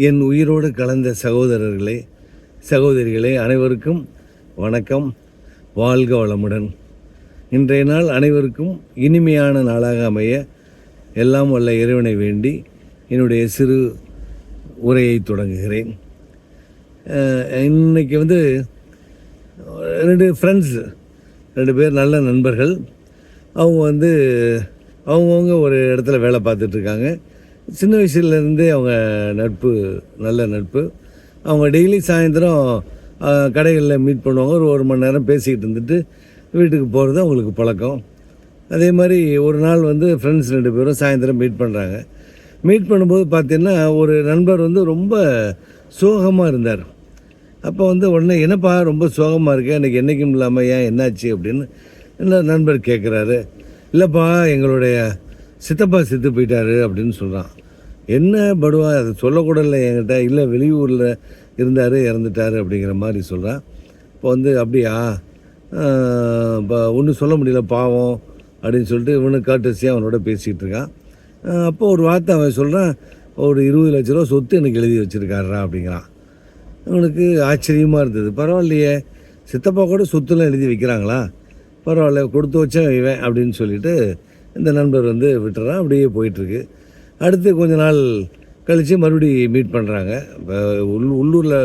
என் உயிரோடு கலந்த சகோதரர்களே, சகோதரிகளே அனைவருக்கும் வணக்கம். வாழ்க வளமுடன். இன்றைய நாள் அனைவருக்கும் இனிமையான நாளாக அமைய எல்லாம் வல்ல இறைவனை வேண்டி என்னுடைய சிறு உரையை தொடங்குகிறேன். இன்றைக்கி ரெண்டு பேர் நல்ல நண்பர்கள். அவங்க அவங்கவுங்க ஒரு இடத்துல வேலை பார்த்துட்ருக்காங்க. சின்ன வயசுலேருந்தே அவங்க நல்ல நட்பு. அவங்க டெய்லி சாயந்தரம் கடைகளில் மீட் பண்ணுவாங்க. ஒரு மணி நேரம் பேசிக்கிட்டு இருந்துட்டு வீட்டுக்கு போகிறது அவங்களுக்கு பழக்கம். அதே மாதிரி ஒரு நாள் ஃப்ரெண்ட்ஸ் 2 பேரும் சாயந்தரம் மீட் பண்ணுறாங்க. மீட் பண்ணும்போது பார்த்திங்கன்னா ஒரு நண்பர் ரொம்ப சோகமாக இருந்தார். அப்போ உடனே என்னப்பா ரொம்ப சோகமாக இருக்கேன், எனக்கு என்றைக்கும் இல்லாமல் ஏன் என்னாச்சு அப்படின்னு இன்னொரு நண்பர் கேட்குறாரு. இல்லைப்பா, எங்களுடைய சித்தப்பா செத்து போயிட்டாரு அப்படின்னு சொல்கிறான். என்ன படுவா, அதை சொல்லக்கூடல என்கிட்ட. இல்லை, வெளியூரில் இருந்தார், இறந்துட்டார் அப்படிங்கிற மாதிரி சொல்கிறான். இப்போ அப்படியா, இப்போ ஒன்றும் சொல்ல முடியல பாவம் அப்படின்னு சொல்லிட்டு இவனுக்கு காட்டசியாக அவனோட பேசிகிட்டு இருக்கான். அப்போ ஒரு வார்த்தை அவன் சொல்கிறான், ஒரு 20 லட்ச ரூபா சொத்து எனக்கு எழுதி வச்சுருக்காரா அப்படிங்கிறான். இவனுக்கு ஆச்சரியமாக இருந்தது. பரவாயில்லையே, சித்தப்பா கூட சொத்துலாம் எழுதி வைக்கிறாங்களா, பரவாயில்ல, கொடுத்து வச்சேன் இவன் அப்படின்னு சொல்லிட்டு இந்த நண்பர் விட்டுறான். அப்படியே போயிட்டுருக்கு. அடுத்து கொஞ்ச நாள் கழித்து மறுபடியும் மீட் பண்ணுறாங்க. உள்ளூரில்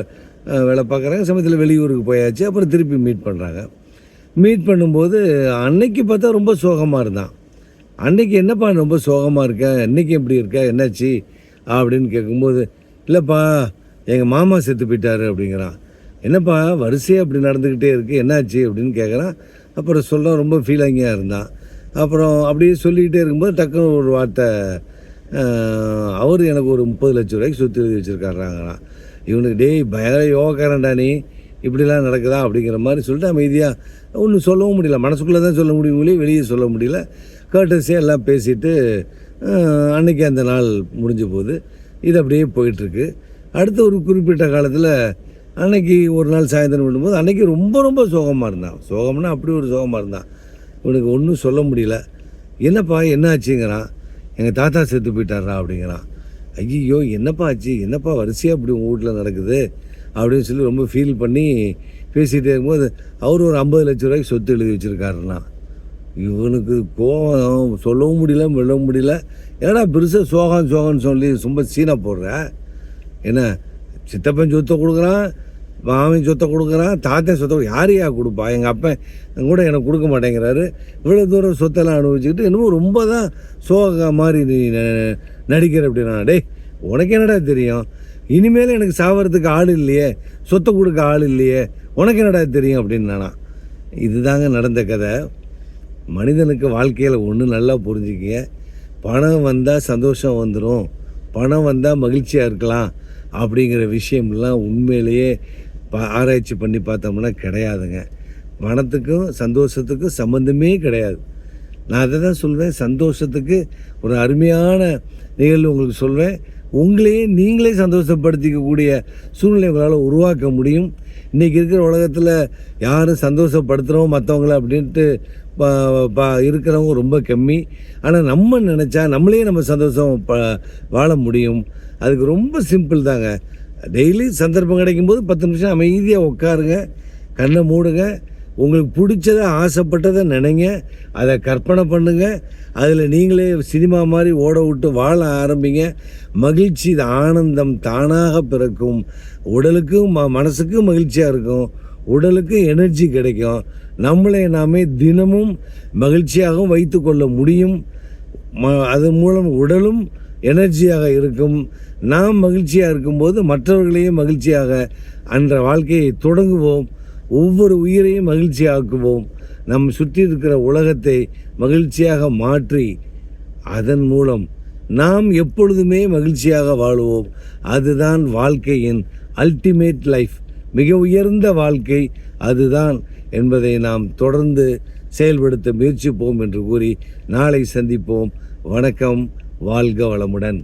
வேலை பார்க்குறாங்க, சமயத்தில் வெளியூருக்கு போயாச்சு. அப்புறம் திருப்பி மீட் பண்ணுறாங்க. மீட் பண்ணும்போது அன்னைக்கு பார்த்தா ரொம்ப சோகமாக இருந்தான். அன்னைக்கு என்னப்பா ரொம்ப சோகமாக இருக்க, இன்றைக்கி எப்படி இருக்க, என்னாச்சு அப்படின்னு கேட்கும்போது, இல்லைப்பா எங்கள் மாமா செத்து போயிட்டாரு அப்படிங்கிறான். என்னப்பா வரிசையாக அப்படி நடந்துக்கிட்டே இருக்குது, என்னாச்சு அப்படின்னு கேட்குறான். அப்புறம் சொல்ல ரொம்ப ஃபீலிங்காக இருந்தான். அப்புறம் அப்படியே சொல்லிக்கிட்டே இருக்கும்போது டக்குன்னு ஒரு வார்த்தை, அவர் எனக்கு ஒரு 30 லட்ச ரூபாய்க்கு சொத்து எழுதி வச்சுருக்காருறாங்களாம். இவனுக்கு டேய் பயங்கர யோகாரண்டா, நீ இப்படிலாம் நடக்குதா அப்படிங்கிற மாதிரி சொல்லிட்டு அமைதியாக ஒன்றும் சொல்லவும் முடியல. மனசுக்குள்ளே தான் சொல்ல முடியுங்களே, வெளியே சொல்ல முடியல. கேட்டஸியாக எல்லாம் பேசிவிட்டு அன்றைக்கி அந்த நாள் முடிஞ்ச போது இது அப்படியே போயிட்டுருக்கு. அடுத்த ஒரு குறிப்பிட்ட காலத்தில் அன்றைக்கி ஒரு நாள் சாயந்தரம் விடும்போது அன்றைக்கி ரொம்ப ரொம்ப சோகமாக இருந்தான். சோகம்னா அப்படி ஒரு சோகமாக இருந்தான். இவனுக்கு ஒன்றும் சொல்ல முடியல. என்னப்பா என்ன ஆச்சுங்கிறான். எங்கள் தாத்தா செத்து போயிட்டாரா அப்படிங்கிறான். ஐயோ என்னப்பா ஆச்சு, என்னப்பா வரிசையாக இப்படி உங்கள் வீட்டில் நடக்குது அப்படின்னு சொல்லி ரொம்ப ஃபீல் பண்ணி பேசிகிட்டே இருக்கும்போது அவர் ஒரு 50 லட்ச ரூபாய்க்கு சொத்து எழுதி வச்சுருக்காருன்னா. இவனுக்கு கோவம் சொல்லவும் முடியல, விழவும் முடியல. ஏன்னா பெருசாக சோகம்னு சொல்லி ரொம்ப சீனாக போடுற. என்ன சித்தப்பன் சொத்தை கொடுக்குறான், மாமன் சொத்தை கொடுக்குறான், தாத்தன் சொத்தை யாரையா கொடுப்பா, எங்கள் அப்பன் கூட எனக்கு கொடுக்க மாட்டேங்கிறாரு, இவ்வளோ தூரம் சொத்தெல்லாம் அனுபவிச்சுக்கிட்டு இன்னமும் ரொம்ப தான் சோக மாதிரி நீ நடிக்கிற அப்படின்னா. டேய் உனக்கு என்னடா தெரியும், இனிமேல் எனக்கு சாவறதுக்கு ஆள் இல்லையே, சொத்தை கொடுக்க ஆள் இல்லையே, உனக்கு என்னடா தெரியும் அப்படின்னு நானா. இதுதாங்க நடந்த கதை. மனிதனுக்கு வாழ்க்கையில் ஒன்று நல்லா புரிஞ்சுக்கிங்க. பணம் வந்தால் சந்தோஷம் வந்துடும், பணம் வந்தால் மகிழ்ச்சியாக இருக்கலாம் அப்படிங்கிற விஷயம்லாம் உண்மையிலேயே ஆராய்ச்சி பண்ணி பார்த்தோம்னா கிடையாதுங்க. பணத்துக்கும் சந்தோஷத்துக்கும் சம்மந்தமே கிடையாது. நான் அதை தான் சொல்வேன். சந்தோஷத்துக்கு ஒரு அருமையான நிகழ்வு உங்களுக்கு சொல்வேன். உங்களையே நீங்களே சந்தோஷப்படுத்திக்கக்கூடிய சூழ்நிலை உங்களால் உருவாக்க முடியும். இன்றைக்கி இருக்கிற உலகத்தில் யாரும் சந்தோஷப்படுத்துகிறோம் மற்றவங்கள அப்படின்ட்டு இருக்கிறவங்க ரொம்ப கம்மி. ஆனால் நம்ம நினச்சா நம்மளே நம்ம சந்தோஷம் வாழ முடியும். அதுக்கு ரொம்ப சிம்பிள் தாங்க. டெய்லி சந்தர்ப்பம் கிடைக்கும்போது 10 நிமிஷம் அமைதியாக உட்காருங்க, கண்ணை மூடுங்க, உங்களுக்கு பிடிச்சதை ஆசைப்பட்டதை நினைங்க, அதை கற்பனை பண்ணுங்கள், அதில் நீங்களே சினிமா மாதிரி ஓட விட்டு வாழ ஆரம்பிங்க. மகிழ்ச்சி ஆனந்தம் தானாக பிறக்கும். உடலுக்கும் மனசுக்கும் மகிழ்ச்சியாக இருக்கும், உடலுக்கு எனர்ஜி கிடைக்கும். நம்மளை நாமே தினமும் மகிழ்ச்சியாகவும் வைத்து கொள்ள முடியும். அது மூலம் உடலும் எனர்ஜியாக இருக்கும். நாம் மகிழ்ச்சியாக இருக்கும்போது மற்றவர்களையும் மகிழ்ச்சியாக அன்ற வாழ்க்கையை தொடங்குவோம். ஒவ்வொரு உயிரையும் மகிழ்ச்சியாக்குவோம். நம் சுற்றி இருக்கிற உலகத்தை மகிழ்ச்சியாக மாற்றி அதன் மூலம் நாம் எப்பொழுதுமே மகிழ்ச்சியாக வாழுவோம். அதுதான் வாழ்க்கையின் அல்டிமேட் லைஃப், மிக உயர்ந்த வாழ்க்கை அதுதான் என்பதை நாம் தொடர்ந்து செயல்படுத்த முயற்சிப்போம் என்று கூறி நாளை சந்திப்போம். வணக்கம். வாழ்க வளமுடன்.